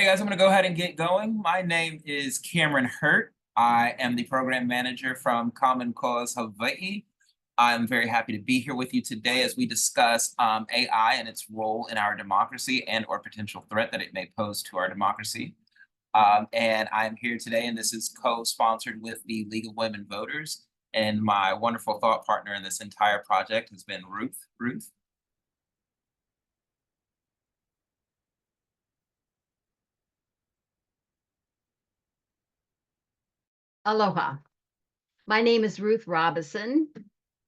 right, guys, I'm going to go ahead and get going. My name is Cameron Hurt. I am the program manager from Common Cause Hawaiʻi. I'm very happy to be here with you today as we discuss AI and its role in our democracy and or potential threat that it may pose to our democracy. And I'm here today, and this is co-sponsored with the League of Women Voters. And my wonderful thought partner in this entire project has been Ruth. Ruth. Aloha. My name is Ruth Robison.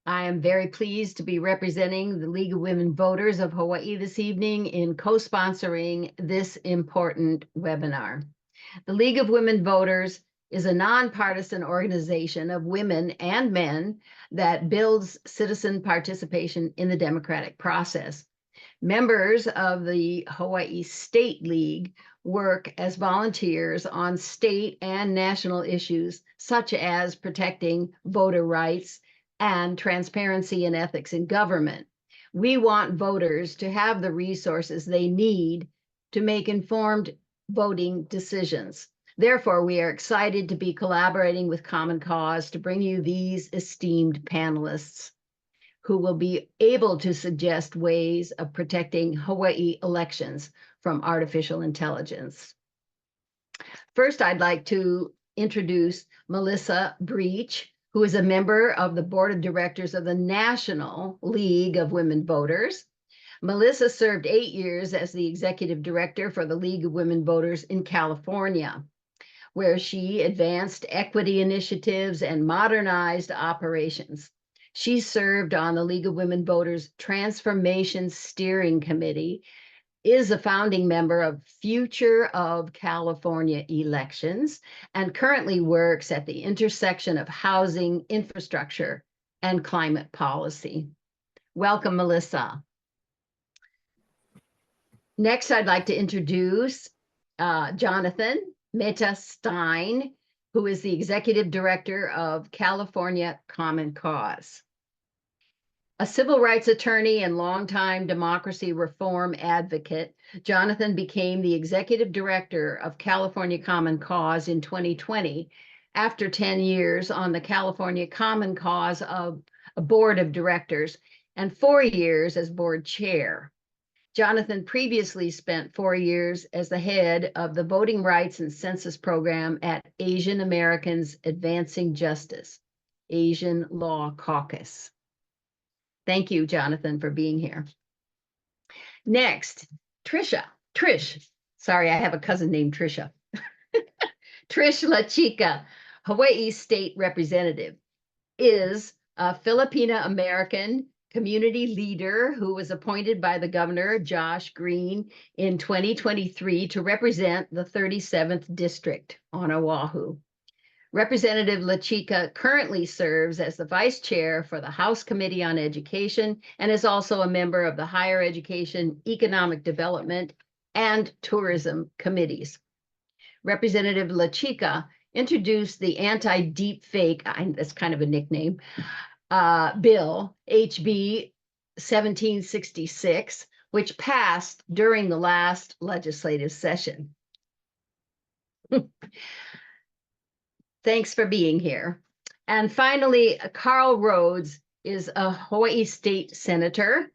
I am very pleased to be representing the League of Women Voters of Hawaii this evening in co-sponsoring this important webinar. The League of Women Voters is a nonpartisan organization of women and men that builds citizen participation in the democratic process. Members of the Hawaii State League work as volunteers on state and national issues, such as protecting voter rights and transparency and ethics in government. We want voters to have the resources they need to make informed voting decisions. Therefore, we are excited to be collaborating with Common Cause to bring you these esteemed panelists who will be able to suggest ways of protecting Hawaii elections from artificial intelligence. First, I'd like to introduce Melissa Breach, who is a member of the board of directors of the National League of Women Voters. Melissa served 8 years as the executive director for the League of Women Voters in California, where she advanced equity initiatives and modernized operations. She served on the League of Women Voters Transformation Steering Committee, is a founding member of Future of California Elections, and currently works at the intersection of housing, infrastructure, and climate policy. Welcome, Melissa. Next, I'd like to introduce Jonathan MEHTA STEIN, who is the executive director of California Common Cause. A civil rights attorney and longtime democracy reform advocate, Jonathan became the executive director of California Common Cause in 2020, after 10 years on the California Common Cause of a board of directors and 4 years as board chair. Jonathan previously spent 4 years as the head of the Voting Rights and Census Program at Asian Americans Advancing Justice, Asian Law Caucus. Thank you, Jonathan, for being here. Next, Trish. Sorry, I have a cousin named Trisha. TRISH LA CHICA, Hawaii State Representative, is a Filipino-American community leader who was appointed by the governor, Josh Green, in 2023 to represent the 37th District on Oahu. Representative La Chica currently serves as the vice chair for the House Committee on Education and is also a member of the Higher Education, Economic Development, and Tourism Committees. Representative La Chica introduced the anti-deepfake, that's kind of a nickname, bill, HB 1766, which passed during the last legislative session. Thanks for being here. And finally, KARL RHOADS is a Hawaii state senator.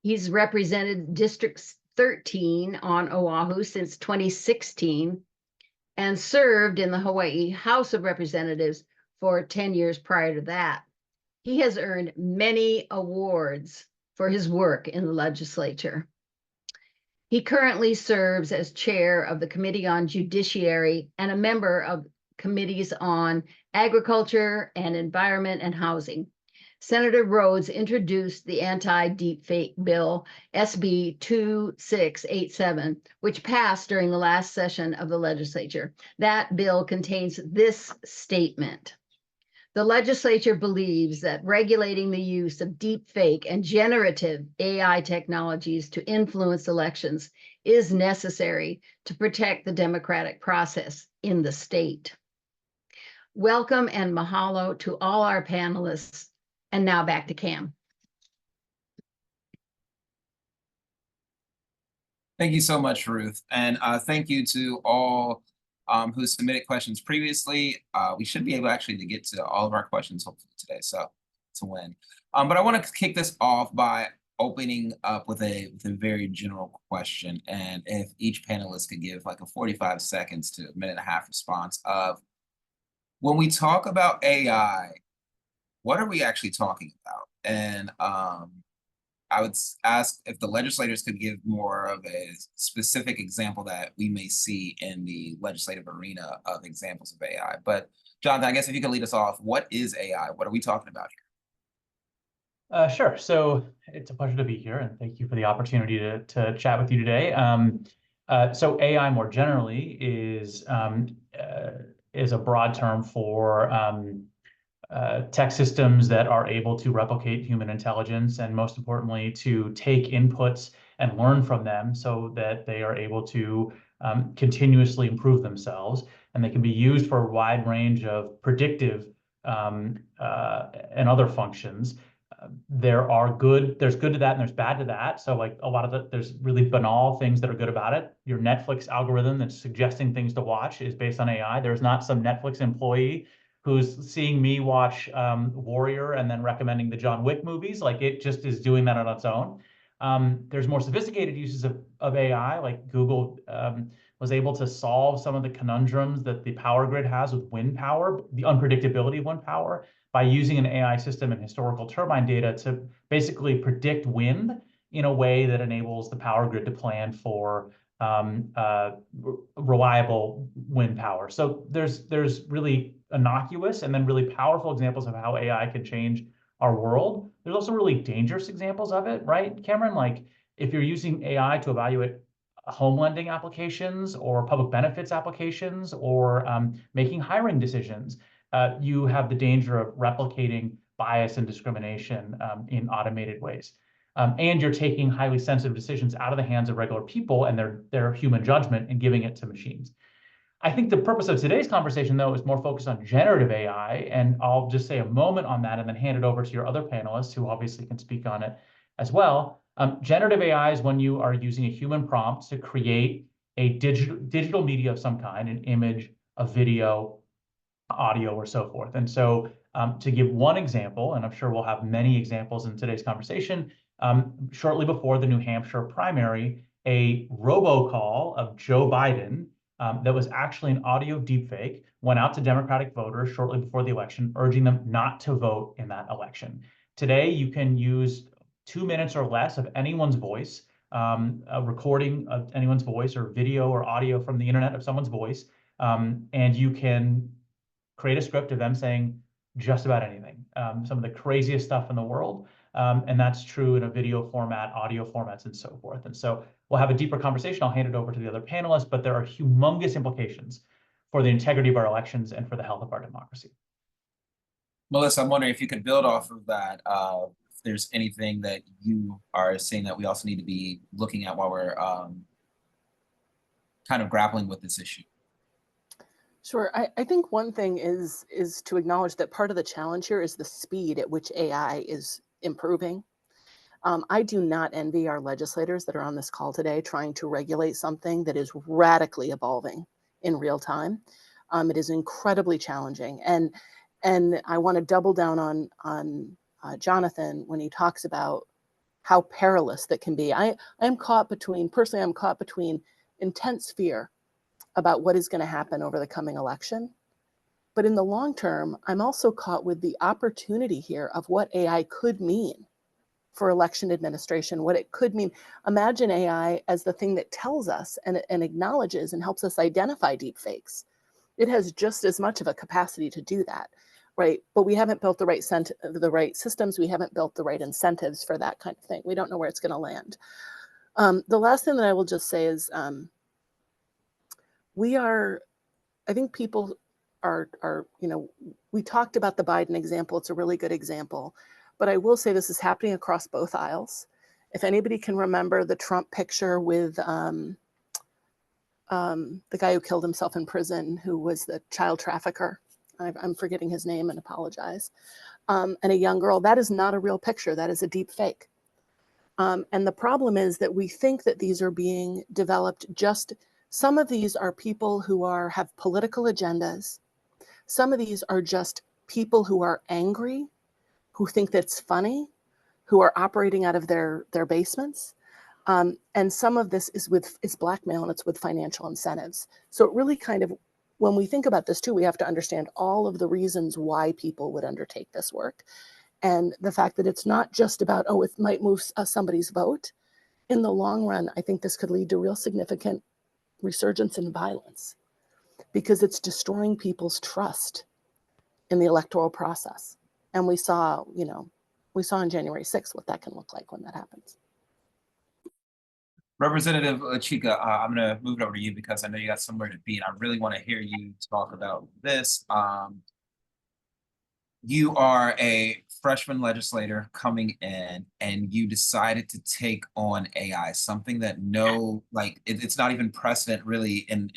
He's represented District 13 on Oahu since 2016 and served in the Hawaii House of Representatives for 10 years prior to that. He has earned many awards for his work in the legislature. He currently serves as chair of the Committee on Judiciary and a member of committees on agriculture and environment and housing. Senator Rhodes introduced the anti-deepfake bill, SB 2687, which passed during the last session of the legislature. That bill contains this statement: the legislature believes that regulating the use of deepfake and generative AI technologies to influence elections is necessary to protect the democratic process in the state. Welcome and mahalo to all our panelists. And now back to Cam. Thank you so much, Ruth. And thank you to all who submitted questions previously. We should be able actually to get to all of our questions hopefully today, so to win. But I want to kick this off by opening up with a very general question. And if each panelist could give like a 45 seconds to a minute and a half response of, when we talk about AI, what are we actually talking about? And I would ask if the legislators could give more of a specific example that we may see in the legislative arena of examples of AI. But Jonathan, I guess if you could lead us off, what is AI? What are we talking about here? Sure. So it's a pleasure to be here, and thank you for the opportunity to chat with you today. So AI more generally is a broad term for tech systems that are able to replicate human intelligence, and most importantly, to take inputs and learn from them so that they are able to continuously improve themselves. And they can be used for a wide range of predictive and other functions. There's good to that and there's bad to that. So like a lot of there's really banal things that are good about it. Your Netflix algorithm that's suggesting things to watch is based on AI. There's not some Netflix employee who's seeing me watch Warrior and then recommending the John Wick movies. Like, it just is doing that on its own. There's more sophisticated uses of AI, like Google was able to solve some of the conundrums that the power grid has with wind power, the unpredictability of wind power, by using an AI system and historical turbine data to basically predict wind in a way that enables the power grid to plan for reliable wind power. So there's really innocuous and then really powerful examples of how AI can change our world. There's also really dangerous examples of it, right, Cameron? Like, if you're using AI to evaluate home lending applications or public benefits applications or making hiring decisions, you have the danger of replicating bias and discrimination in automated ways. And you're taking highly sensitive decisions out of the hands of regular people and their human judgment and giving it to machines. I think the purpose of today's conversation, though, is more focused on generative AI, and I'll just say a moment on that and then hand it over to your other panelists who obviously can speak on it as well. Generative AI is when you are using a human prompt to create a digital media of some kind, an image, a video, audio, or so forth. And so to give one example, and I'm sure we'll have many examples in today's conversation, shortly before the New Hampshire primary, a robocall of Joe Biden that was actually an audio deepfake went out to Democratic voters shortly before the election, urging them not to vote in that election. Today, you can use 2 minutes or less of anyone's voice, a recording of anyone's voice or video or audio from the internet of someone's voice, and you can create a script of them saying just about anything, some of the craziest stuff in the world. And that's true in a video format, audio formats, and so forth. And so we'll have a deeper conversation. I'll hand it over to the other panelists, but there are humongous implications for the integrity of our elections and for the health of our democracy. Melissa, I'm wondering if you could build off of that. If there's anything that you are seeing that we also need to be looking at while we're kind of grappling with this issue. Sure. I think one thing is to acknowledge that part of the challenge here is the speed at which AI is improving. I do not envy our legislators that are on this call today trying to regulate something that is radically evolving in real time. It is incredibly challenging. And I want to double down on Jonathan when he talks about how perilous that can be. I'm caught between intense fear about what is going to happen over the coming election. But in the long term, I'm also caught with the opportunity here of what AI could mean for election administration, what it could mean. Imagine AI as the thing that tells us and acknowledges and helps us identify deepfakes. It has just as much of a capacity to do that, right? But we haven't built the right systems. We haven't built the right incentives for that kind of thing. We don't know where it's going to land. The last thing that I will just say is, I think people are, we talked about the Biden example. It's a really good example, but I will say this is happening across both aisles. If anybody can remember the Trump picture with the guy who killed himself in prison, who was the child trafficker, I'm forgetting his name and apologize, and a young girl, that is not a real picture. That is a deep fake. And the problem is that we think that these are being developed some of these are people who have political agendas. Some of these are just people who are angry, who think that's funny, who are operating out of their basements. And some of this is blackmail, and it's with financial incentives. So it really kind of, when we think about this too, we have to understand all of the reasons why people would undertake this work. And the fact that it's not just about, oh, it might move somebody's vote. In the long run, I think this could lead to real significant resurgence in violence, because it's destroying people's trust in the electoral process. And we saw on January 6th what that can look like when that happens. Representative Chica, I'm going to move it over to you because I know you got somewhere to be, and I really want to hear you talk about this. You are a freshman legislator coming in, and you decided to take on AI, something that it's not even precedent really in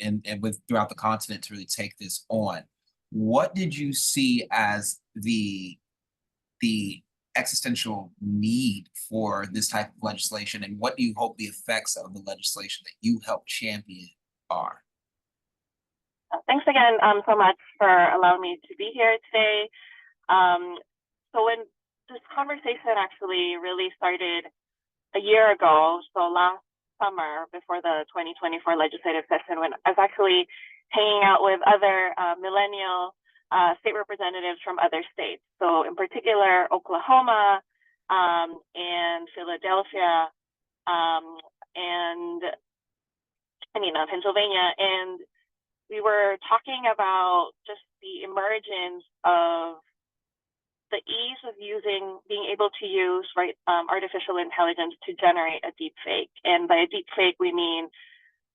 throughout the continent to really take this on. What did you see as the existential need for this type of legislation, and what do you hope the effects of the legislation that you help champion are? Thanks again so much for allowing me to be here today. So when this conversation actually really started a year ago, so last summer before the 2024 legislative session, when I was actually hanging out with other millennial state representatives from other states. So in particular, Oklahoma and Philadelphia and Pennsylvania. And we were talking about just the emergence of the ease of being able to use artificial intelligence to generate a deep fake. And by a deep fake, we mean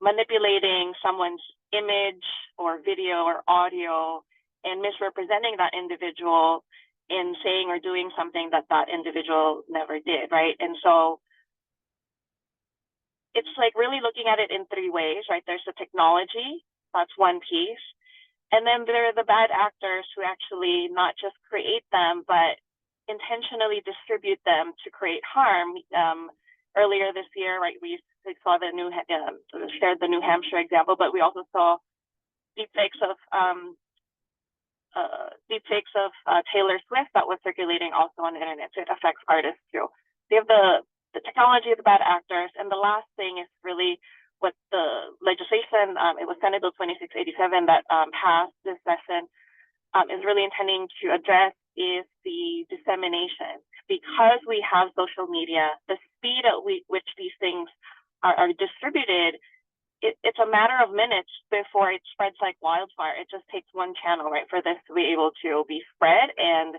manipulating someone's image or video or audio and misrepresenting that individual in saying or doing something that individual never did, right? And so it's like really looking at it in three ways, right? There's the technology, that's one piece. And then there are the bad actors who actually not just create them, but intentionally distribute them to create harm. Earlier this year, right, we saw shared the New Hampshire example, but we also saw deepfakes of Taylor Swift that was circulating also on the internet. So it affects artists too. They have the technology of the bad actors, and the last thing is really what the legislation, it was Senate Bill 2687 that passed this session, is really intending to address is the dissemination. Because we have social media, the speed at which these things are distributed, it's a matter of minutes before it spreads like wildfire. It just takes one channel, right, for this to be able to be spread. And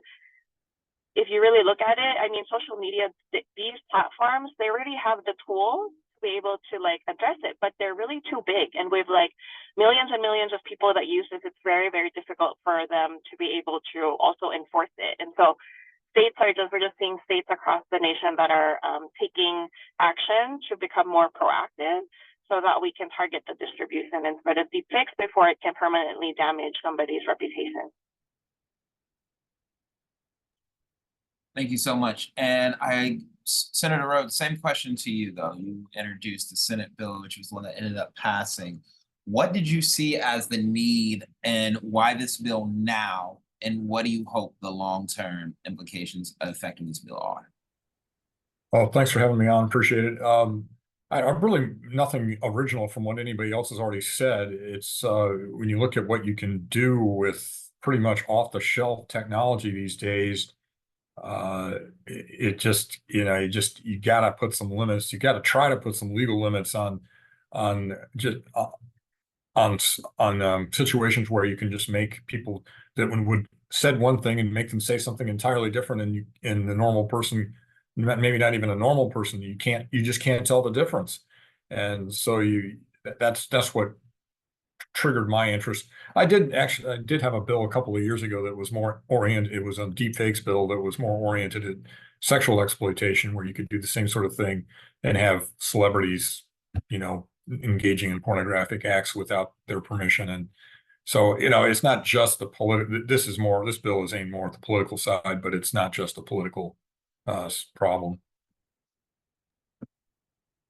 if you really look at it, I mean, social media, these platforms, they already have the tools be able to address it, but they're really too big, and with millions and millions of people that use this, it's very, very difficult for them to be able to also enforce it. And so we're just seeing states across the nation that are taking action to become more proactive so that we can target the distribution and spread of deepfakes before it can permanently damage somebody's reputation. Thank you so much. And Senator Rhoads, same question to you, though. You introduced the Senate bill, which was one that ended up passing. What did you see as the need, and why this bill now? And what do you hope the long-term implications of affecting this bill are? Oh, thanks for having me on. Appreciate it. I'm really nothing original from what anybody else has already said. It's when you look at what you can do with pretty much off-the-shelf technology these days, it just, you gotta put some limits. You gotta try to put some legal limits on situations where you can just make people that would said one thing and make them say something entirely different, and the normal person, maybe not even a normal person, you just can't tell the difference. And so that's what triggered my interest. I did have a bill a couple of years ago that was more oriented. It was a deepfakes bill that was more oriented at sexual exploitation, where you could do the same sort of thing and have celebrities, engaging in pornographic acts without their permission. And so, it's not just the political. This bill is aimed more at the political side, but it's not just a political problem.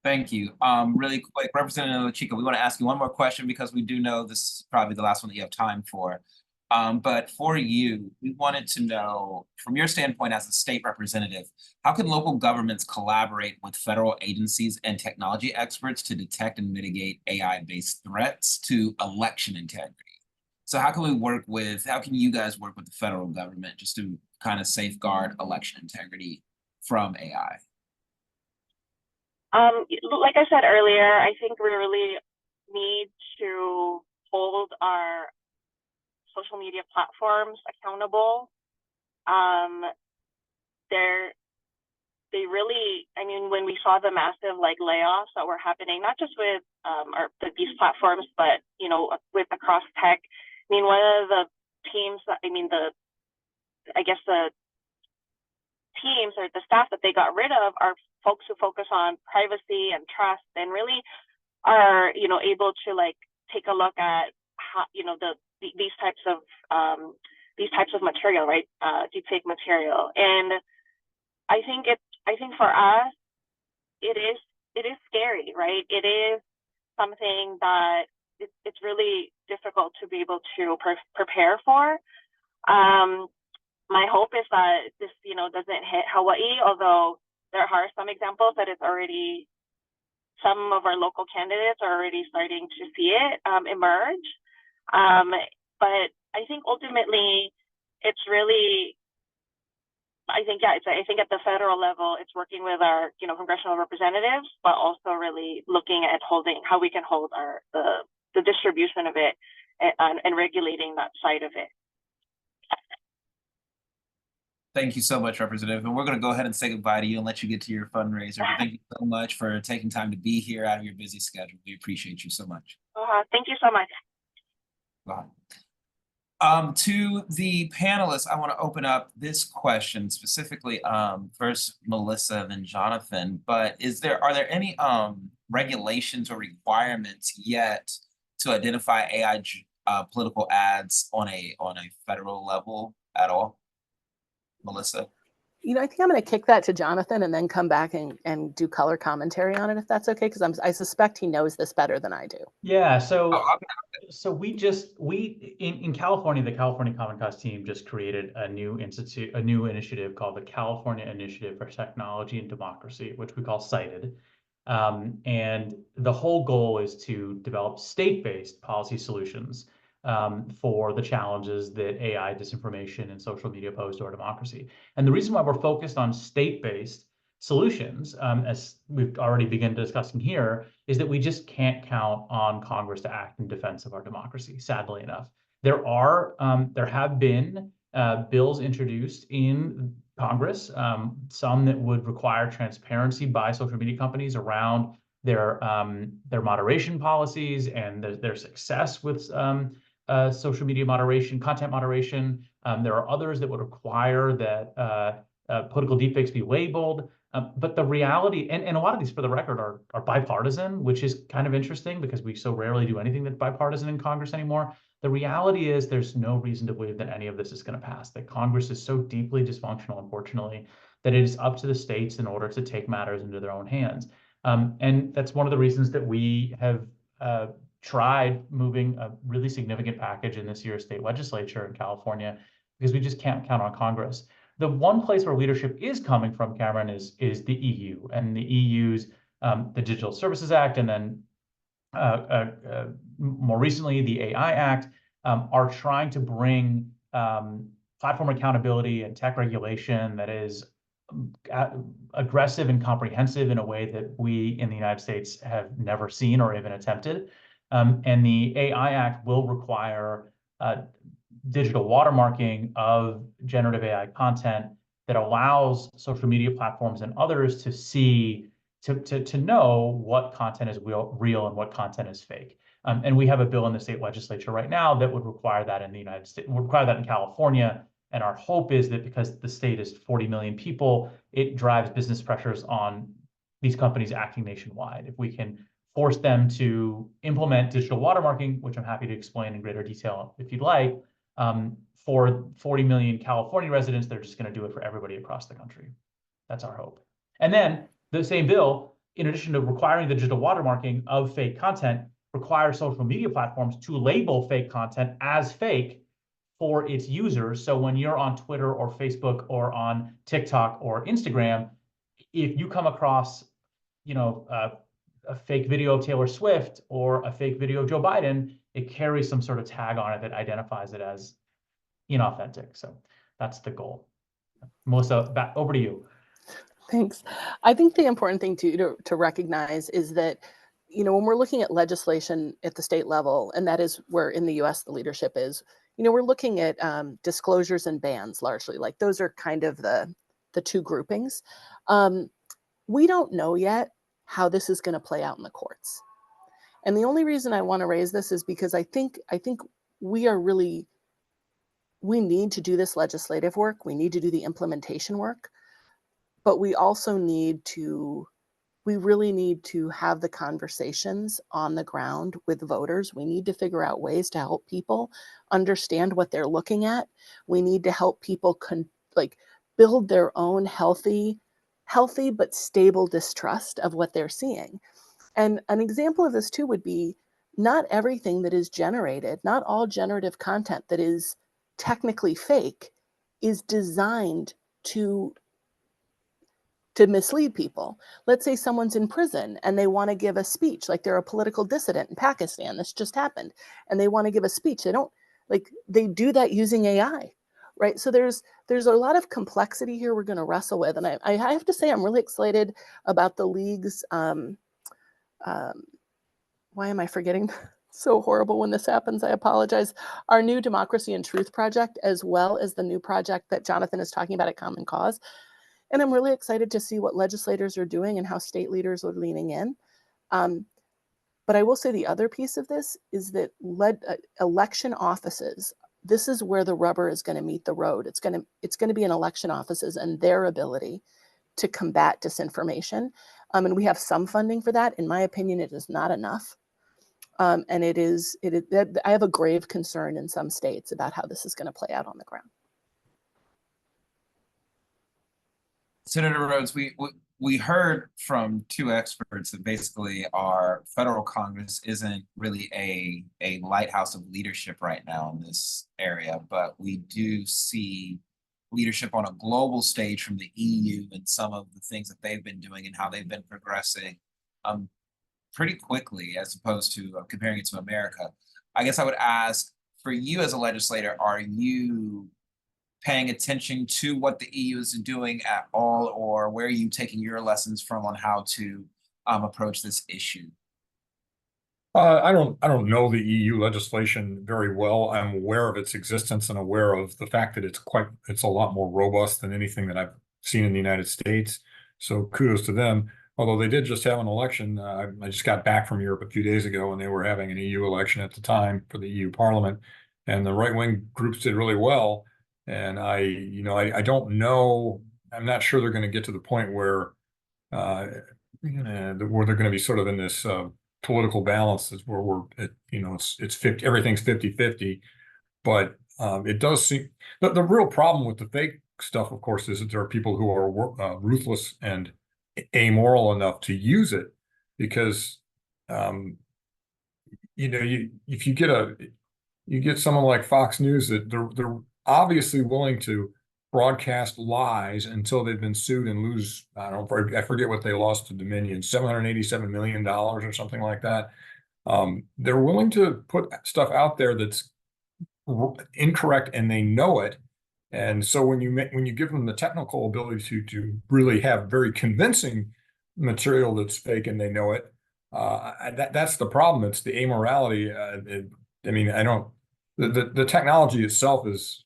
Thank you. Really quick, Representative La Chica, we want to ask you one more question because we do know this is probably the last one that you have time for. But for you, we wanted to know, from your standpoint as a state representative, how can local governments collaborate with federal agencies and technology experts to detect and mitigate AI-based threats to election integrity? So how can you guys work with the federal government just to kind of safeguard election integrity from AI? Like I said earlier, I think we really need to hold our social media platforms accountable. They really, I mean, when we saw the massive layoffs that were happening, not just with these platforms, but with across tech. I mean, one of the teams that the teams or the staff that they got rid of are folks who focus on privacy and trust, and really are able to take a look at how these types of material, right? Deepfake material. And I think for us, it is scary, right? It is something that it's really difficult to be able to prepare for. My hope is that this doesn't hit Hawaii, although there are some examples that some of our local candidates are already starting to see it emerge. But I think ultimately it's really, I think at the federal level, it's working with our congressional representatives, but also really looking at how we can hold the distribution of it and regulating that side of it. Thank you so much, Representative. And we're going to go ahead and say goodbye to you and let you get to your fundraiser. But thank you so much for taking time to be here out of your busy schedule. We appreciate you so much. Thank you so much. To the panelists, I want to open up this question specifically, first Melissa, then Jonathan. But are there any regulations or requirements yet to identify AI political ads on a federal level at all? Melissa? I think I'm going to kick that to Jonathan and then come back and do color commentary on it, if that's okay, because I suspect he knows this better than I do. Yeah, so we in California, the California Common Cause team just created a new initiative called the California Initiative for Technology and Democracy, which we call CITED. And the whole goal is to develop state-based policy solutions for the challenges that AI, disinformation, and social media pose to our democracy. And the reason why we're focused on state-based solutions, as we've already begun discussing here, is that we just can't count on Congress to act in defense of our democracy, sadly enough. There have been bills introduced in Congress, some that would require transparency by social media companies around their moderation policies and their success with social media moderation, content moderation. There are others that would require that political deepfakes be labeled. But the reality, and a lot of these, for the record, are bipartisan, which is kind of interesting because we so rarely do anything that's bipartisan in Congress anymore. The reality is there's no reason to believe that any of this is going to pass, that Congress is so deeply dysfunctional, unfortunately, that it is up to the states in order to take matters into their own hands. And that's one of the reasons that we have tried moving a really significant package in this year's state legislature in California, because we just can't count on Congress. The one place where leadership is coming from, Cameron, is the EU, and the EU's the Digital Services Act, and then more recently the AI Act, are trying to bring platform accountability and tech regulation that is aggressive and comprehensive in a way that we in the United States have never seen or even attempted. And the AI Act will require digital watermarking of generative AI content that allows social media platforms and others to see, to know what content is real and what content is fake. And we have a bill in the state legislature right now that would require that in the United States, would require that in California. And our hope is that because the state is 40 million people, it drives business pressures on these companies acting nationwide. If we can force them to implement digital watermarking, which I'm happy to explain in greater detail if you'd like, for 40 million California residents, they're just going to do it for everybody across the country. That's our hope. And then the same bill in addition to requiring the digital watermarking of fake content, require social media platforms to label fake content as fake for its users. So when you're on Twitter or Facebook or on TikTok or Instagram, if you come across, a fake video of Taylor Swift or a fake video of Joe Biden, it carries some sort of tag on it that identifies it as inauthentic. So that's the goal. Melissa, back over to you. Thanks. I think the important thing to recognize is that, when we're looking at legislation at the state level, and that is where in the US the leadership is, we're looking at disclosures and bans largely. Like those are kind of the two groupings. We don't know yet how this is going to play out in the courts. And the only reason I want to raise this is because I think we need to do this legislative work. We need to do the implementation work, but we also we really need to have the conversations on the ground with voters. We need to figure out ways to help people understand what they're looking at. We need to help people build their own healthy but stable distrust of what they're seeing. And an example of this too would be not everything that is generated, not all generative content that is technically fake is designed to mislead people. Let's say someone's in prison and they want to give a speech, like they're a political dissident in Pakistan, this just happened, and they want to give a speech. They do that using AI, right? So there's a lot of complexity here we're going to wrestle with. And I have to say, I'm really excited about the league's, why am I forgetting? So horrible when this happens, I apologize. Our new Democracy and Truth project, as well as the new project that Jonathan is talking about at Common Cause. And I'm really excited to see what legislators are doing and how state leaders are leaning in. But I will say the other piece of this is that election offices, this is where the rubber is going to meet the road. It's going to be in election offices and their ability to combat disinformation. And we have some funding for that. In my opinion, it is not enough. And I have a grave concern in some states about how this is going to play out on the ground. Senator Rhoads, we heard from two experts that basically our federal Congress isn't really a lighthouse of leadership right now in this area, but we do see leadership on a global stage from the EU and some of the things that they've been doing and how they've been progressing pretty quickly as opposed to comparing it to America. I guess I would ask, for you as a legislator, are you paying attention to what the EU is doing at all, or where are you taking your lessons from on how to approach this issue? I don't know the EU legislation very well. I'm aware of its existence and aware of the fact that it's a lot more robust than anything that I've seen in the United States. So kudos to them. Although they did just have an election. I just got back from Europe a few days ago, and they were having an EU election at the time for the EU Parliament, and the right-wing groups did really well. And I don't know. I'm not sure they're going to get to the point where they're going to be sort of in this political balance where it's 50, everything's 50-50. But it does seem the real problem with the fake stuff, of course, is that there are people who are ruthless and amoral enough to use it, because if you get someone like Fox News that they're obviously willing to broadcast lies until they've been sued and lose, I forget what they lost to Dominion, $787 million or something like that. They're willing to put stuff out there that's incorrect, and they know it. And so when you give them the technical ability to really have very convincing material that's fake and they know it, that's the problem. It's the amorality. The technology itself is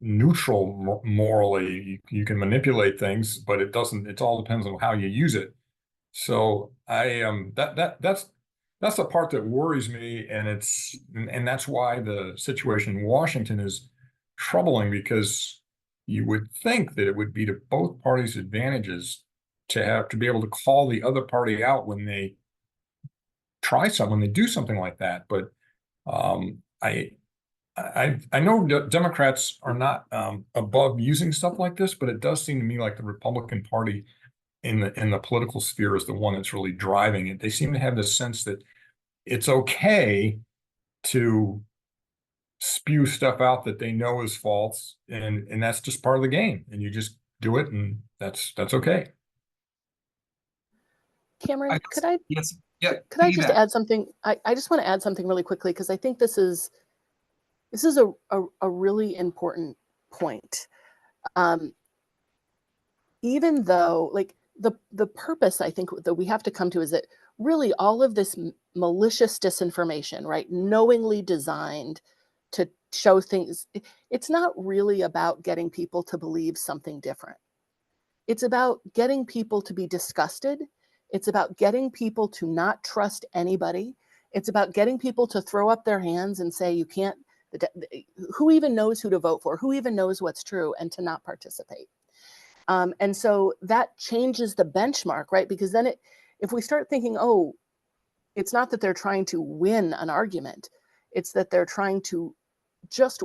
neutral morally. You can manipulate things, but it doesn't. It all depends on how you use it. So that's the part that worries me, and that's why the situation in Washington is troubling, because you would think that it would be to both parties' advantages to be able to call the other party out when they when they do something like that. But I know Democrats are not above using stuff like this, but it does seem to me like the Republican Party in the political sphere is the one that's really driving it. They seem to have this sense that it's okay to spew stuff out that they know is false, and that's just part of the game, and you just do it, and that's okay. Cameron, Yes. Yeah. could I just add something? I just want to add something really quickly, because I think this is a really important point. Even though, like, the purpose I think that we have to come to is that really all of this malicious disinformation, right, knowingly designed to show things, it's not really about getting people to believe something different. It's about getting people to be disgusted. It's about getting people to not trust anybody. It's about getting people to throw up their hands and say, you can't, who even knows who to vote for? Who even knows what's true? And to not participate. And so that changes the benchmark, right? Because then if we start thinking, oh, it's not that they're trying to win an argument, it's that they're trying to just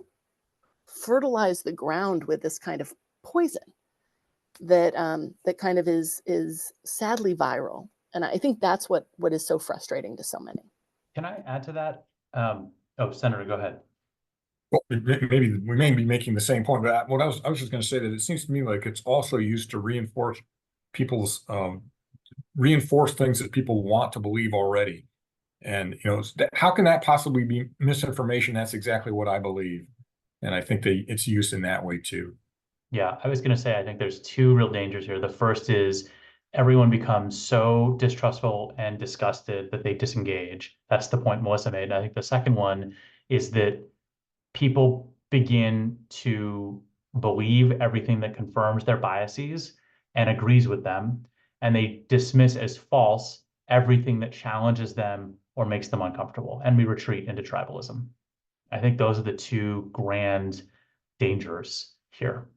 fertilize the ground with this kind of poison that that kind of is sadly viral. And I think that's what is so frustrating to so many. Can I add to that? Oh, Senator, go ahead. Well, maybe we may be making the same point, but what I was just going to say that it seems to me like it's also used to reinforce people's reinforce things that people want to believe already. And how can that possibly be misinformation? That's exactly what I believe, and I think it's used in that way too. Yeah, I was going to say, I think there's two real dangers here. The first is everyone becomes so distrustful and disgusted that they disengage. That's the point Melissa made. And I think the second one is that people begin to believe everything that confirms their biases and agrees with them, and they dismiss as false everything that challenges them or makes them uncomfortable, and we retreat into tribalism. I think those are the two grand dangers here.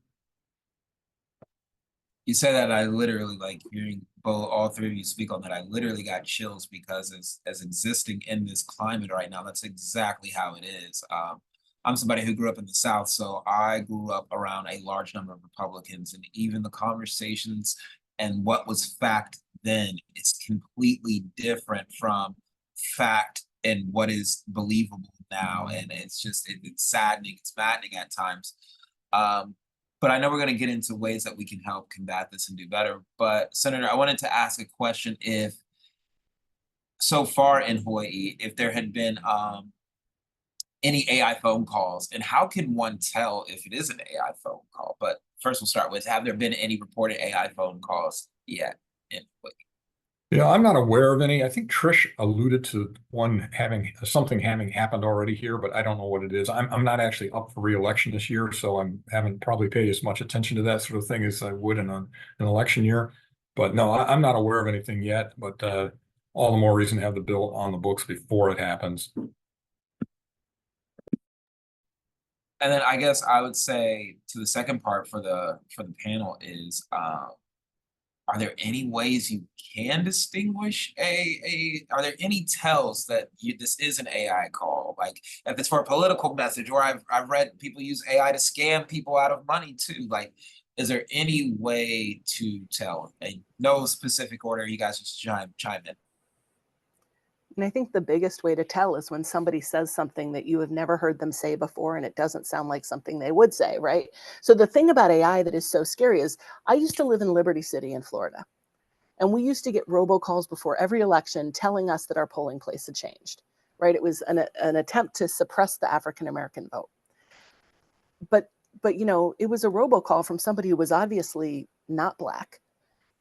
You say that, I literally, like, hearing all three of you speak on that, I literally got chills, because as existing in this climate right now, that's exactly how it is. I'm somebody who grew up in the South, so I grew up around a large number of Republicans, and even the conversations and what was fact then is completely different from fact and what is believable now. And it's just, it's saddening, it's maddening at times. But I know we're going to get into ways that we can help combat this and do better. But Senator, I wanted to ask a question. If so far in Hawaii, if there had been any AI phone calls, and how can one tell if it is an AI phone call? But first we'll start with, have there been any reported AI phone calls yet in Hawaii? I'm not aware of any. I think Trish alluded to something having happened already here, but I don't know what it is. I'm not actually up for re-election this year, so I haven't probably paid as much attention to that sort of thing as I would in an election year. But no, I'm not aware of anything yet, but all the more reason to have the bill on the books before it happens. And then I guess I would say to the second part for the panel is, are there any ways you can distinguish are there any tells that this is an AI call? Like if it's for a political message, or I've read people use AI to scam people out of money too. Like, is there any way to tell? And no specific order, you guys just chime in. And I think the biggest way to tell is when somebody says something that you have never heard them say before, and it doesn't sound like something they would say, right? So the thing about AI that is so scary is, I used to live in Liberty City in Florida, and we used to get robocalls before every election telling us that our polling place had changed, right? It was an attempt to suppress the African-American vote. But it was a robocall from somebody who was obviously not Black.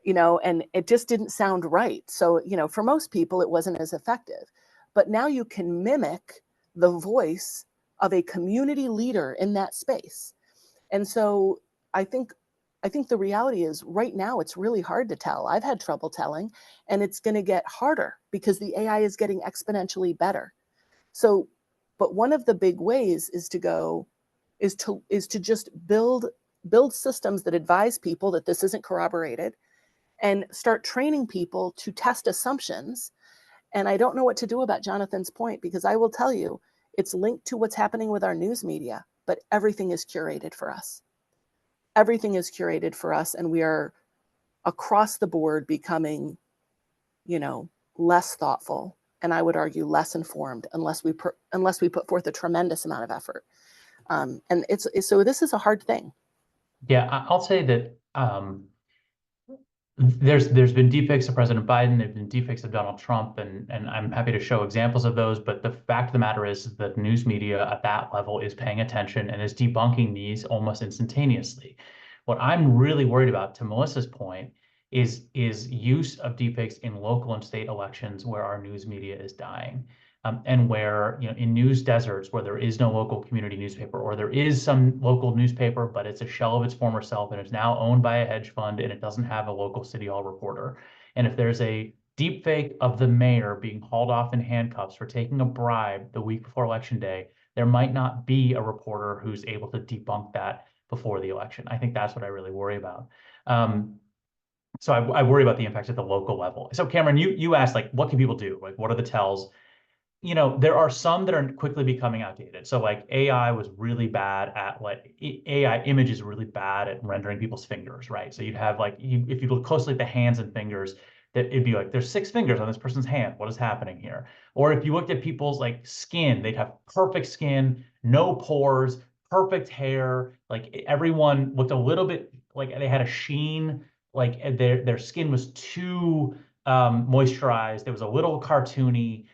And it just didn't sound right. So, for most people, it wasn't as effective. But now you can mimic the voice of a community leader in that space. And so I think the reality is right now, it's really hard to tell. I've had trouble telling, and it's going to get harder because the AI is getting exponentially better. So, but one of the big ways is to just build systems that advise people that this isn't corroborated, and start training people to test assumptions. And I don't know what to do about Jonathan's point, because I will tell you, it's linked to what's happening with our news media, but everything is curated for us. Everything is curated for us, and we are across the board becoming, you know, less thoughtful, and I would argue less informed, unless we put forth a tremendous amount of effort. And so this is a hard thing. Yeah, I'll say that there's been deepfakes of President Biden, there've been deepfakes of Donald Trump, and I'm happy to show examples of those. But the fact of the matter is that news media at that level is paying attention and is debunking these almost instantaneously. What I'm really worried about, to Melissa's point, is use of deepfakes in local and state elections where our news media is dying. And where, you know, in news deserts where there is no local community newspaper, or there is some local newspaper, but it's a shell of its former self and it's now owned by a hedge fund and it doesn't have a local city hall reporter. And if there's a deep fake of the mayor being hauled off in handcuffs for taking a bribe the week before election day, there might not be a reporter who's able to debunk that before the election. I think that's what I really worry about. So I worry about the impact at the local level. So Cameron, you asked, like, what can people do? Like, what are the tells? You know, there are some that are quickly becoming outdated. So like AI was really bad at, like, AI image is really bad at rendering people's fingers, right? So you'd have, like, if you look closely at the hands and fingers, that it'd be like, there's 6 fingers on this person's hand. What is happening here? Or if you looked at people's, like, skin, they'd have perfect skin, no pores, perfect hair. Like, everyone looked a little bit like they had a sheen, like their skin was too moisturized. It was a little cartoony.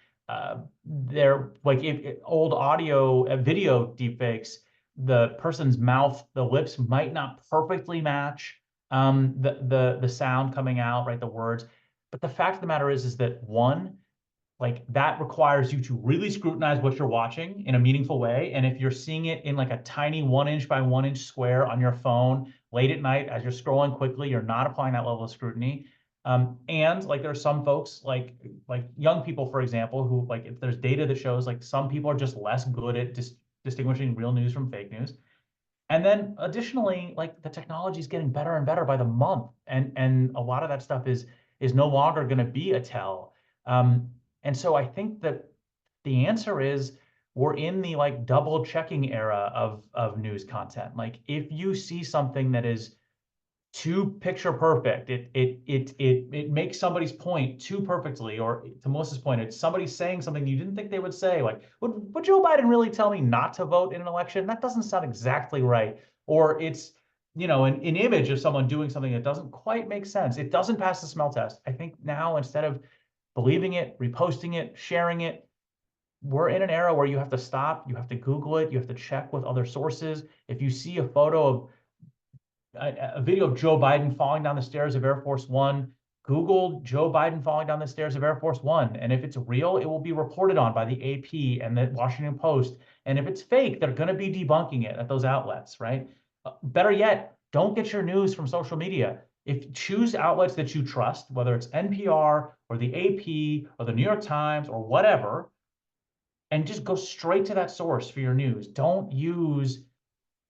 They're like, old audio, video deepfakes, the person's mouth, the lips might not perfectly match the sound coming out, right? The words. But the fact of the matter is that, one, like, that requires you to really scrutinize what you're watching in a meaningful way. And if you're seeing it in like a tiny 1" by 1" square on your phone late at night as you're scrolling quickly, you're not applying that level of scrutiny. And like, there are some folks, like young people, for example, who, like, if there's data that shows, like, some people are just less good at distinguishing real news from fake news. And then additionally, like, the technology is getting better and better by the month, and a lot of that stuff is no longer going to be a tell. And so I think that the answer is, we're in the, like, double checking era of news content. Like, if you see something that is too picture perfect, it makes somebody's point too perfectly, or to Melissa's point, it's somebody saying something you didn't think they would say, like, would Joe Biden really tell me not to vote in an election? That doesn't sound exactly right. Or it's, you know, an image of someone doing something that doesn't quite make sense. It doesn't pass the smell test. I think now, instead of believing it, reposting it, sharing it, we're in an era where you have to stop, you have to Google it, you have to check with other sources. If you see a photo of a video of Joe Biden falling down the stairs of Air Force One, Google Joe Biden falling down the stairs of Air Force One. And if it's real, it will be reported on by the AP and the Washington Post. And if it's fake, they're going to be debunking it at those outlets, right? Better yet, don't get your news from social media. Choose outlets that you trust, whether it's NPR or the AP or the New York Times or whatever, and just go straight to that source for your news. Don't use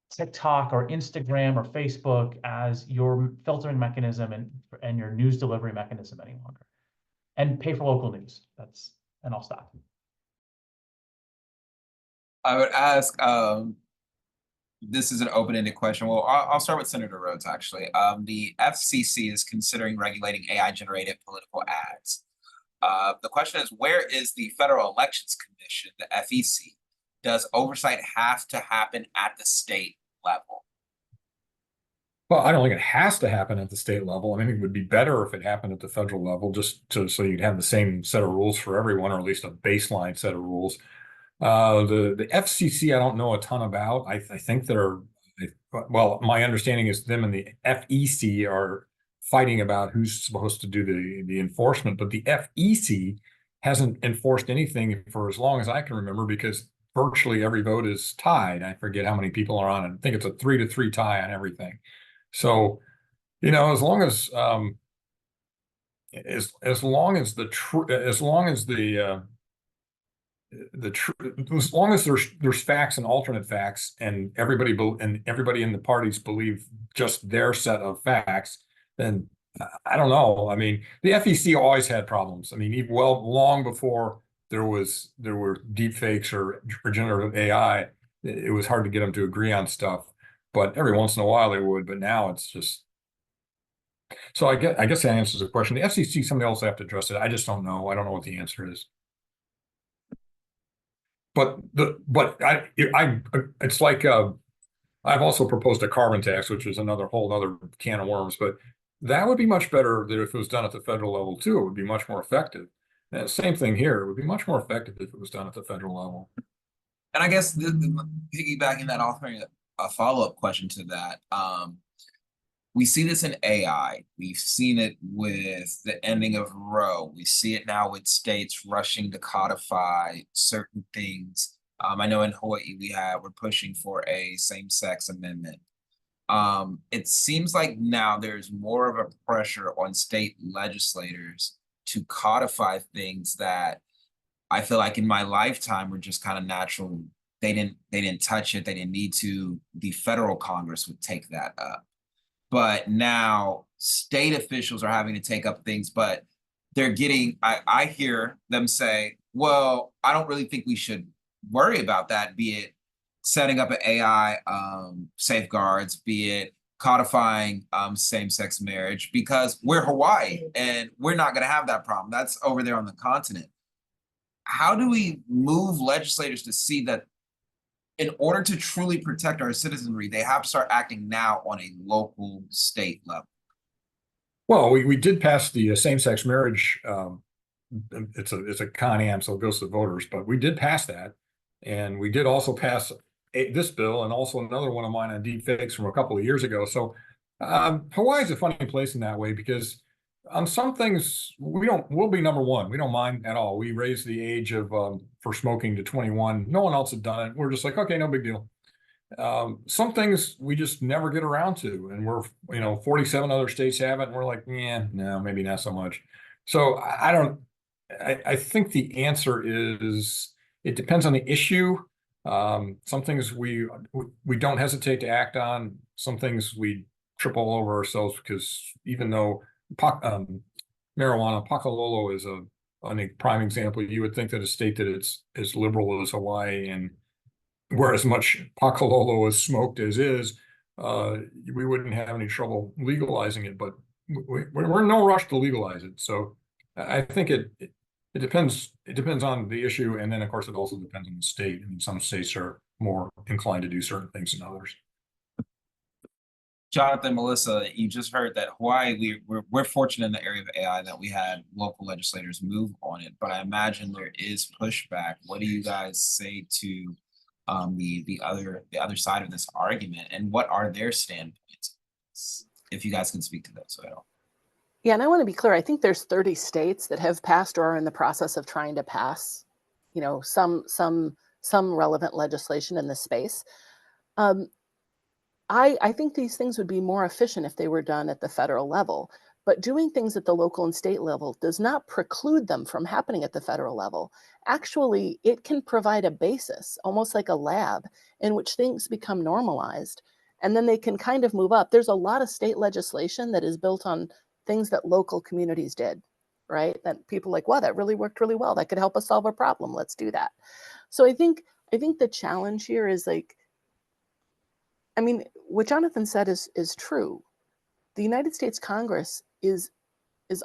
TikTok or Instagram or Facebook as your filtering mechanism and your news delivery mechanism any longer. And pay for local news. And I'll stop. I would ask, this is an open-ended question. Well, I'll start with Senator Rhoads, actually. The FCC is considering regulating AI-generated political ads. The question is, where is the Federal Elections Commission, the FEC? Does oversight have to happen at the state level? Well, I don't think it has to happen at the state level. I mean, it would be better if it happened at the federal level, just so you'd have the same set of rules for everyone, or at least a baseline set of rules. The FCC, I don't know a ton about. I think well, my understanding is them and the FEC are fighting about who's supposed to do the enforcement, but the FEC hasn't enforced anything for as long as I can remember, because virtually every vote is tied. I forget how many people are on it. I think it's a 3-3 tie on everything. So, you know, as long as there's facts and alternate facts, and everybody in the parties believe just their set of facts, then I don't know. I mean, the FEC always had problems. I mean, long before there were deep fakes or generative AI, it was hard to get them to agree on stuff. But every once in a while they would. But now it's just, So I guess that answers the question. The FCC, somebody else have to address it. I just don't know. I don't know what the answer is. But it's like I've also proposed a carbon tax, which is another whole other can of worms. But that would be much better that if it was done at the federal level too. It would be much more effective. And same thing here. It would be much more effective if it was done at the federal level. And I guess piggybacking that, offering a follow-up question to that, we see this in AI. We've seen it with the ending of Roe. We see it now with states rushing to codify certain things. I know in Hawaii we're pushing for a same-sex amendment. It seems like now there's more of a pressure on state legislators to codify things that I feel like in my lifetime were just kind of natural. They didn't touch it. They didn't need to. The federal Congress would take that up. But now state officials are having to take up things, but they're getting, I hear them say, well, I don't really think we should worry about that, be it setting up an AI safeguards, be it codifying same-sex marriage, because we're Hawaii and we're not going to have that problem. That's over there on the continent. How do we move legislators to see that in order to truly protect our citizenry, they have to start acting now on a local state level? Well, we did pass the same-sex marriage. It's a con-am, so it goes to the voters, but we did pass that. And we did also pass this bill and also another one of mine on deep fakes from a couple of years ago. So Hawaii is a funny place in that way because on some things we'll be number one. We don't mind at all. We raised the age of for smoking to 21. No one else had done it. We're just like, okay, no big deal. Some things we just never get around to, and we're 47 other states have it, and we're like, yeah, no, maybe not so much. So I think the answer is it depends on the issue. Some things we don't hesitate to act on. Some things we trip all over ourselves because even though marijuana, Pakalolo is a prime example. You would think that a state that it's as liberal as Hawaii and where as much Pakalolo is smoked as is, we wouldn't have any trouble legalizing it, but we're in no rush to legalize it. So I think it depends. It depends on the issue, and then of course it also depends on the state. I mean, some states are more inclined to do certain things than others. Jonathan, Melissa, you just heard that Hawaii, we're fortunate in the area of AI that we had local legislators move on it, but I imagine there is pushback. What do you guys say to the other side of this argument, and what are their standpoints? If you guys can speak to those at all. Yeah, and I want to be clear. I think there's 30 states that have passed or are in the process of trying to pass, some relevant legislation in this space. I think these things would be more efficient if they were done at the federal level, but doing things at the local and state level does not preclude them from happening at the federal level. Actually, it can provide a basis, almost like a lab, in which things become normalized, and then they can kind of move up. There's a lot of state legislation that is built on things that local communities did, right? That people like, wow, that really worked really well. That could help us solve a problem. Let's do that. So I think the challenge here is what Jonathan said is true. The United States Congress is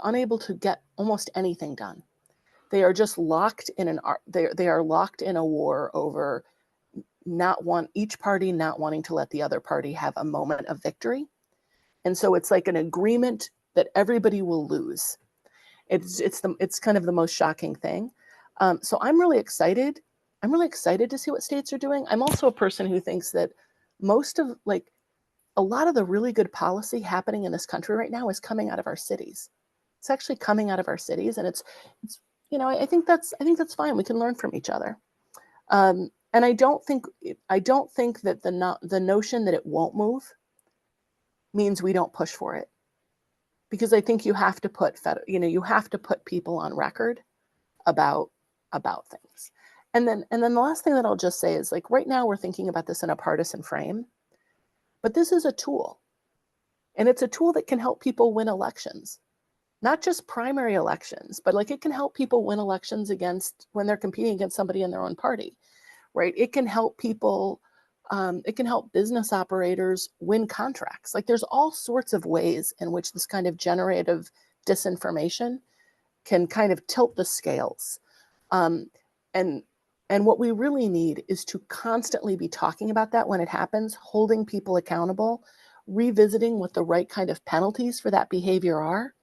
unable to get almost anything done. They are just locked in they are locked in a war over each party not wanting to let the other party have a moment of victory. And so it's like an agreement that everybody will lose. It's kind of the most shocking thing. So I'm really excited. I'm really excited to see what states are doing. I'm also a person who thinks that a lot of the really good policy happening in this country right now is coming out of our cities. It's actually coming out of our cities, and it's I think that's fine. We can learn from each other. And I don't think that the notion that it won't move means we don't push for it, because I think you have to put people on record about things. And then the last thing that I'll just say is, right now we're thinking about this in a partisan frame, but this is a tool, and it's a tool that can help people win elections, not just primary elections, but it can help people win elections when they're competing against somebody in their own party, right? It can help people it can help business operators win contracts. Like there's all sorts of ways in which this kind of generative disinformation can kind of tilt the scales. And what we really need is to constantly be talking about that when it happens, holding people accountable, revisiting what the right kind of penalties for that behavior are,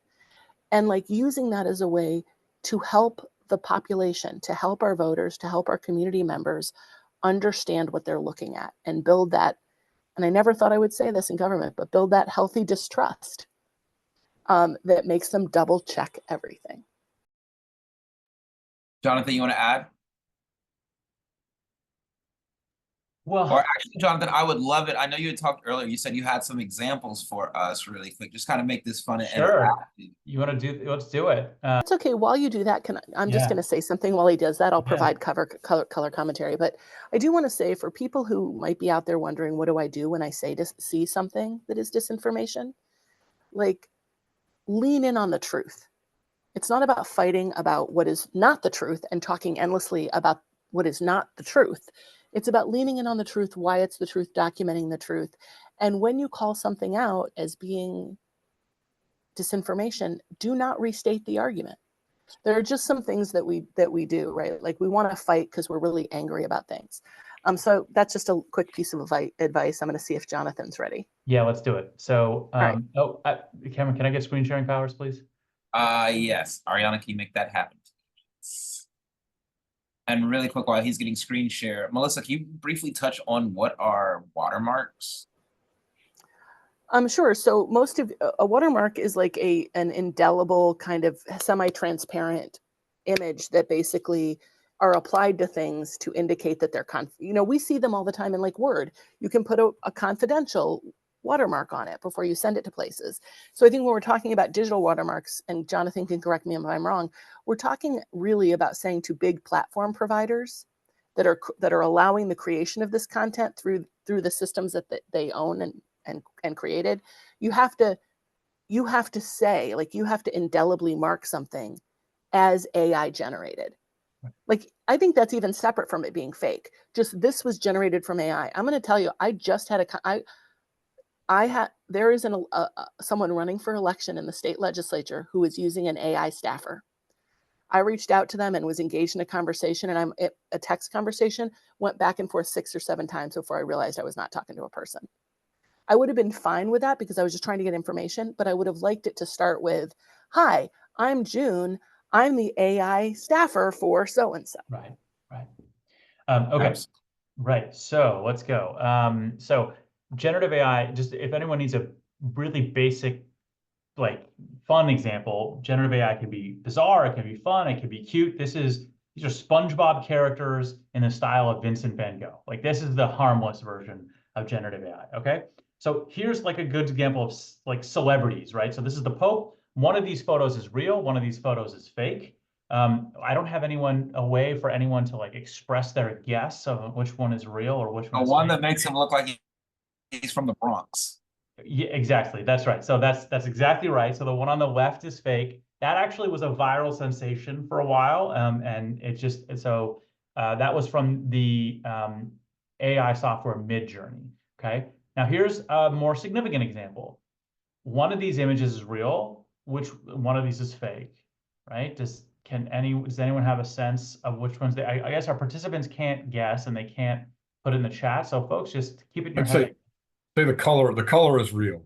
and like using that as a way to help the population, to help our voters, to help our community members understand what they're looking at and build that. And I never thought I would say this in government, but build that healthy distrust that makes them double check everything. Jonathan, you want to add? Well, Or actually, Jonathan, I would love it. I know you had talked earlier. You said you had some examples for us really quick. Just kind of make this fun and sure. interactive. You want to do, let's do it. It's okay. While you do that, I'm just Yeah. going to say something while he does that. I'll Yeah. provide color commentary. But I do want to say for people who might be out there wondering, what do I do when I see something that is disinformation? Like, lean in on the truth. It's not about fighting about what is not the truth and talking endlessly about what is not the truth. It's about leaning in on the truth, why it's the truth, documenting the truth. And when you call something out as being disinformation, do not restate the argument. There are just some things that we do, right? Like we want to fight because we're really angry about things. So that's just a quick piece of advice. I'm going to see if Jonathan's ready. Yeah, let's do it. So, right. Cameron, can I get screen sharing powers, please? Yes. Ariana, can you make that happen? And really quick, while he's getting screen share, Melissa, can you briefly touch on what are watermarks? Sure. So most of a watermark is like an indelible kind of semi-transparent image that basically are applied to things to indicate that they're we see them all the time in like Word. You can put a confidential watermark on it before you send it to places. So I think when we're talking about digital watermarks, and Jonathan can correct me if I'm wrong, we're talking really about saying to big platform providers that are allowing the creation of this content through the systems that they own and created, you have to say, like, you have to indelibly mark something as AI generated. Like, I think that's even separate from it being fake. Just this was generated from AI. I'm going to tell you, I just had there is someone running for election in the state legislature who is using an AI staffer. I reached out to them and was engaged in a conversation, and a text conversation, went back and forth 6 or 7 times before I realized I was not talking to a person. I would have been fine with that because I was just trying to get information, but I would have liked it to start with, "Hi, I'm June. I'm the AI staffer for so-and-so." Right. Okay. Right. So let's go. So generative AI, just if anyone needs a really basic, like fun example, generative AI can be bizarre, it can be fun, it can be cute. These are SpongeBob characters in the style of Vincent Van Gogh. Like this is the harmless version of generative AI. Okay. So here's like a good example of like celebrities, right? So this is the Pope. One of these photos is real. One of these photos is fake. I don't have a way for anyone to like express their guess of which one is real or which one is one fake. that makes him look like he's from the Bronx. Yeah, exactly. That's right. So that's exactly right. So the one on the left is fake. That actually was a viral sensation for a while. And it just, so that was from the AI software Midjourney. Okay. Now here's a more significant example. One of these images is real, which one of these is fake, right? Does anyone have a sense of which ones I guess our participants can't guess and they can't put it in the chat. So folks, just keep it in your head. Say the color is real.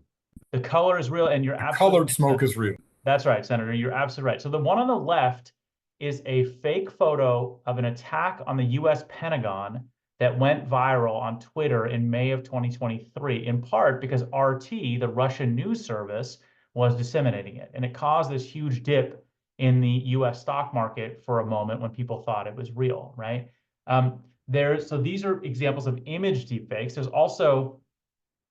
The color is real, and you're absolutely colored smoke is real. That's right, Senator. You're absolutely right. So the one on the left is a fake photo of an attack on the US Pentagon that went viral on Twitter in May of 2023, in part because RT, the Russian news service, was disseminating it. And it caused this huge dip in the US stock market for a moment when people thought it was real, right? So these are examples of image deepfakes. There's also,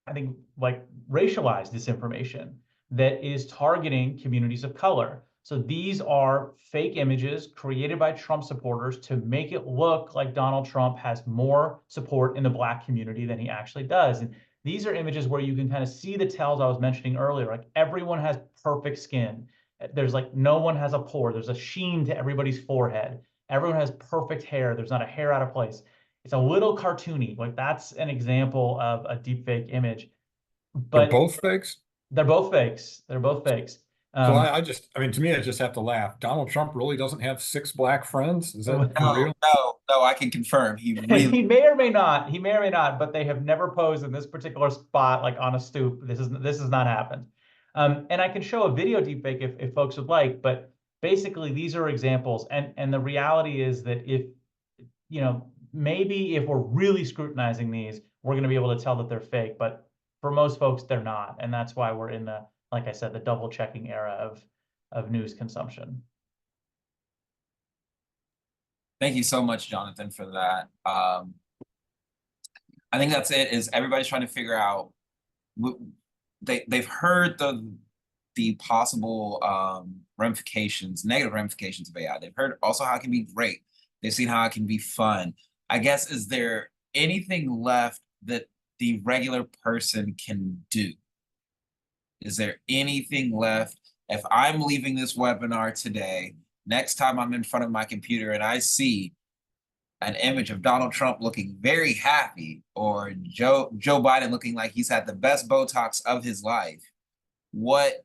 I think, like racialized disinformation that is targeting communities of color. So these are fake images created by Trump supporters to make it look like Donald Trump has more support in the Black community than he actually does. And these are images where you can kind of see the tells I was mentioning earlier, like everyone has perfect skin. There's like no one has a pore. There's a sheen to everybody's forehead. Everyone has perfect hair. There's not a hair out of place. It's a little cartoony. Like that's an example of a deepfake image. They're But both fakes? they're both fakes. They're both fakes. So I mean, to me, I just have to laugh. Donald Trump really doesn't have 6 black friends? Is that for real? No, I can confirm. He he really, may or may not. He may or may not. But they have never posed in this particular spot, like on a stoop. This has not happened. And I can show a video deepfake if folks would like. But basically, these are examples. And the reality is that if maybe if we're really scrutinizing these, we're going to be able to tell that they're fake. But for most folks, they're not. And that's why we're in the, like I said, the double checking era of news consumption. thank you so much, Jonathan, for that. I think that's it, is everybody's trying to figure out, they've heard the possible ramifications, negative ramifications of AI. They've heard also how it can be great. They've seen how it can be fun. I guess, is there anything left that the regular person can do? Is there anything left? If I'm leaving this webinar today, next time I'm in front of my computer and I see an image of Donald Trump looking very happy, or Joe Biden looking like he's had the best Botox of his life, what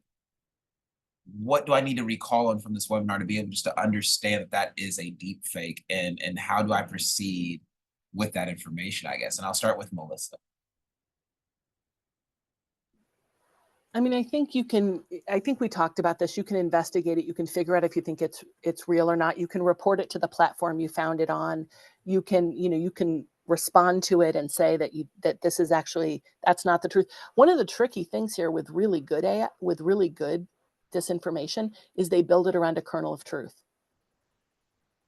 do I need to recall on from this webinar to be able just to understand that that is a deep fake, and how do I proceed with that information, I guess? And I'll start with Melissa. I mean, I think we talked about this. You can investigate it. You can figure out if you think it's real or not. You can report it to the platform you found it on. You can respond to it and say that this is actually, that's not the truth. One of the tricky things here with really good AI, with really good disinformation, is they build it around a kernel of truth.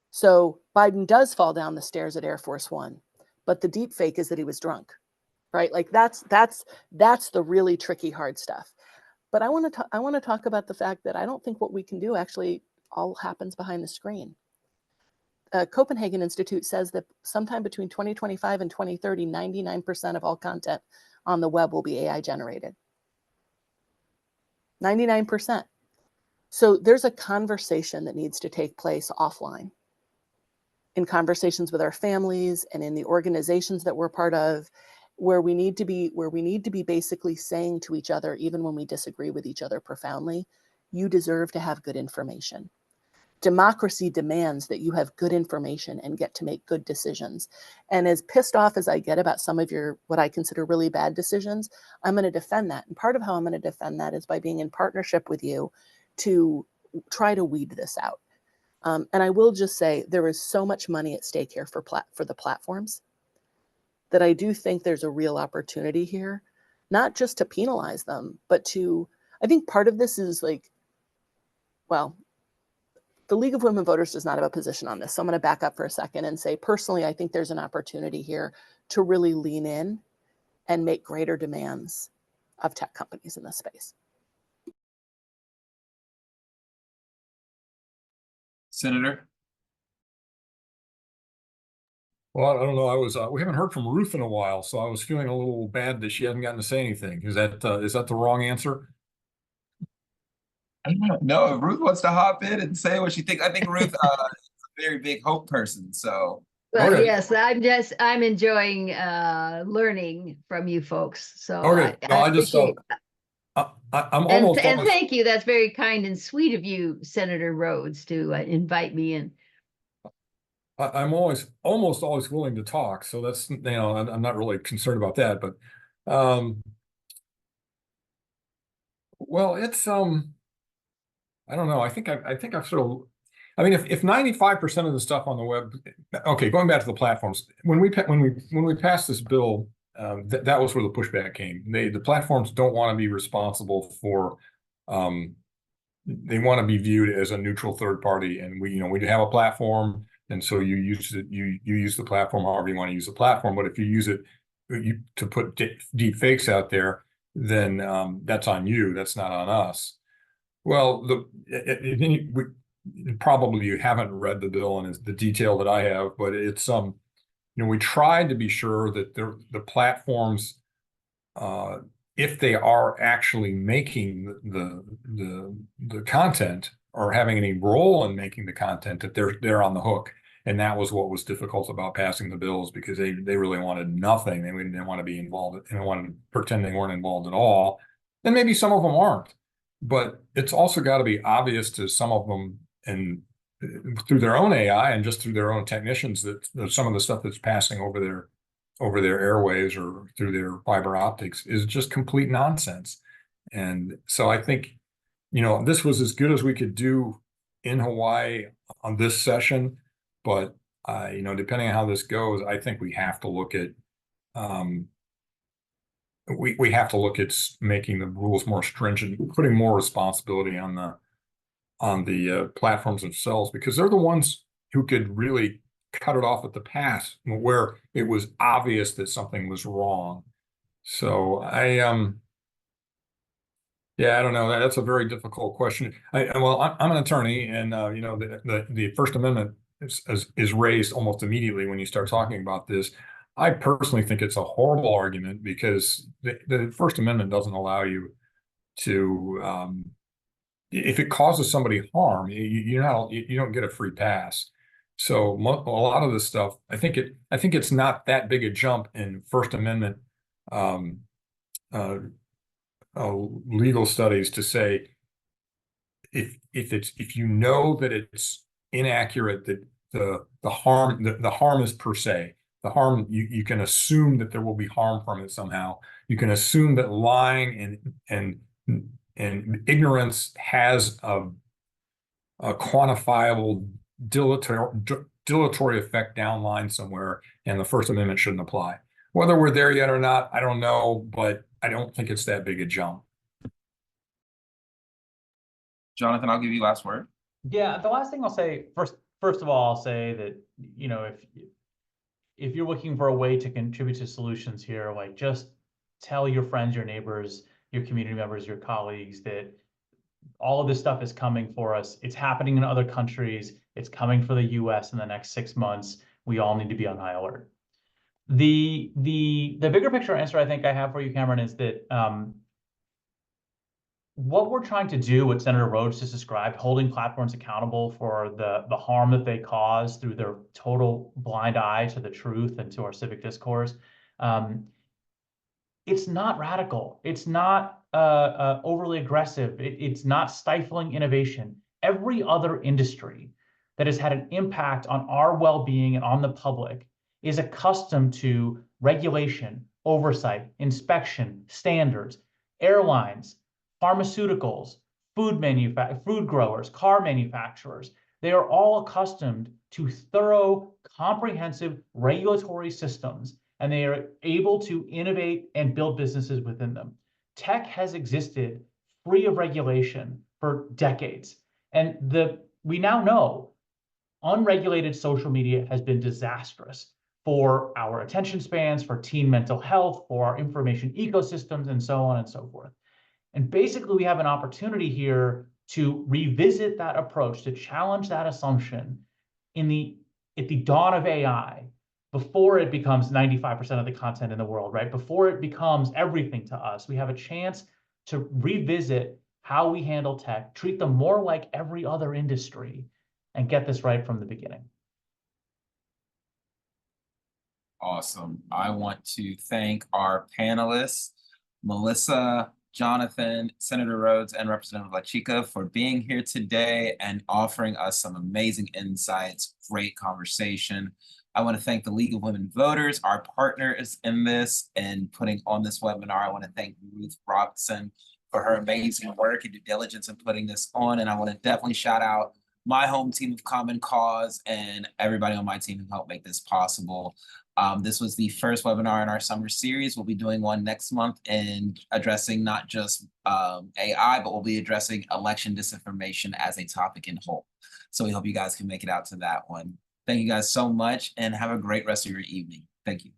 So Biden does fall down the stairs at Air Force One, but the deep fake is that he was drunk, right? Like that's the really tricky, hard stuff. But I want to talk about the fact that I don't think what we can do actually all happens behind the screen. Copenhagen Institute says that sometime between 2025 and 2030, 99% of all content on the web will be AI generated. 99%. So there's a conversation that needs to take place offline, in conversations with our families and in the organizations that we're part of, where we need to be basically saying to each other, even when we disagree with each other profoundly, you deserve to have good information. Democracy demands that you have good information and get to make good decisions. And as pissed off as I get about some of your, what I consider really bad decisions, I'm going to defend that. And part of how I'm going to defend that is by being in partnership with you to try to weed this out. And I will just say there is so much money at stake here for the platforms that I do think there's a real opportunity here, not just to penalize them, but to, I think part of this is like, well, the League of Women Voters does not have a position on this. So I'm going to back up for a second and say, personally, I think there's an opportunity here to really lean in and make greater demands of tech companies in this space. Senator? Well, I don't know. We haven't heard from Ruth in a while, so I was feeling a little bad that she hadn't gotten to say anything. Is that the wrong answer? I don't know. If Ruth wants to hop in and say what she thinks. I think Ruth is a very big hope person. So Well, Okay. yes, I'm enjoying learning from you folks. So Okay. No, I just appreciate I'm and almost thank you. That's very kind and sweet of you, Senator Rhoads, to invite me in. I'm almost always willing to talk, so that's, I'm not really concerned about that. But well, it's I don't know. I think I've sort of, I mean, if 95% of the stuff on the web, okay, going back to the platforms, when we passed this bill, that was where the pushback came. The platforms don't want to be responsible for, they want to be viewed as a neutral third party, and we have a platform, and so you use it, you use the platform however you want to use the platform. But if you use it to put deep fakes out there, then that's on you. That's not on us. Well, probably you haven't read the bill in the detail that I have, but it's we tried to be sure that the platforms, if they are actually making the content or having any role in making the content, that they're on the hook. And that was what was difficult about passing the bills, because they really wanted nothing. They didn't want to be involved. They wanted to pretend they weren't involved at all. And maybe some of them aren't, but it's also got to be obvious to some of them, and through their own AI and just through their own technicians, that some of the stuff that's passing over their airwaves or through their fiber optics is just complete nonsense. And so I think, this was as good as we could do in Hawaii on this session, but depending on how this goes, I think we have to look at we have to look at making the rules more stringent, putting more responsibility on the platforms themselves, because they're the ones who could really cut it off at the pass where it was obvious that something was wrong. So yeah, I don't know. That's a very difficult question. Well, I'm an attorney, and the First Amendment is raised almost immediately when you start talking about this. I personally think it's a horrible argument, because the First Amendment doesn't allow you to, if it causes somebody harm, you don't get a free pass. So a lot of this stuff, I think it's not that big a jump in First Amendment legal studies to say, if you know that it's inaccurate, that the harm is per se. The harm, you can assume that there will be harm from it somehow. You can assume that lying and ignorance has a quantifiable dilatory effect downline somewhere, and the First Amendment shouldn't apply. Whether we're there yet or not, I don't know, but I don't think it's that big a jump. Jonathan, I'll give you last word. Yeah, the last thing I'll say, first of all, I'll say that, if you're looking for a way to contribute to solutions here, like, just tell your friends, your neighbors, your community members, your colleagues that all of this stuff is coming for us. It's happening in other countries. It's coming for the US in the next 6 months. We all need to be on high alert. The bigger picture answer I think I have for you, Cameron, is that what we're trying to do, what Senator Rhoads just described, holding platforms accountable for the harm that they cause through their total blind eye to the truth and to our civic discourse, it's not radical. It's not overly aggressive. It's not stifling innovation. Every other industry that has had an impact on our well-being and on the public is accustomed to regulation, oversight, inspection, standards. Airlines, pharmaceuticals, food growers, car manufacturers, they are all accustomed to thorough, comprehensive regulatory systems, and they are able to innovate and build businesses within them. Tech has existed free of regulation for decades. And we now know unregulated social media has been disastrous for our attention spans, for teen mental health, for our information ecosystems, and so on and so forth. And basically, we have an opportunity here to revisit that approach, to challenge that assumption at the dawn of AI, before it becomes 95% of the content in the world, right? Before it becomes everything to us. We have a chance to revisit how we handle tech, treat them more like every other industry, and get this right from the beginning. Awesome. I want to thank our panelists, Melissa, Jonathan, Senator Rhoads, and Representative La Chica for being here today and offering us some amazing insights, great conversation. I want to thank the League of Women Voters, our partners in this, and putting on this webinar. I want to thank Ruth Robinson for her amazing work and due diligence in putting this on. And I want to definitely shout out my home team of Common Cause and everybody on my team who helped make this possible. This was the first webinar in our summer series. We'll be doing one next month and addressing not just AI, but we'll be addressing election disinformation as a topic in whole. So we hope you guys can make it out to that one. Thank you guys so much and have a great rest of your evening. Thank you.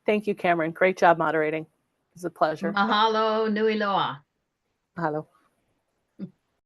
Thank you, Cameron. Great job moderating. It's a pleasure. Mahalo nui loa. Mahalo.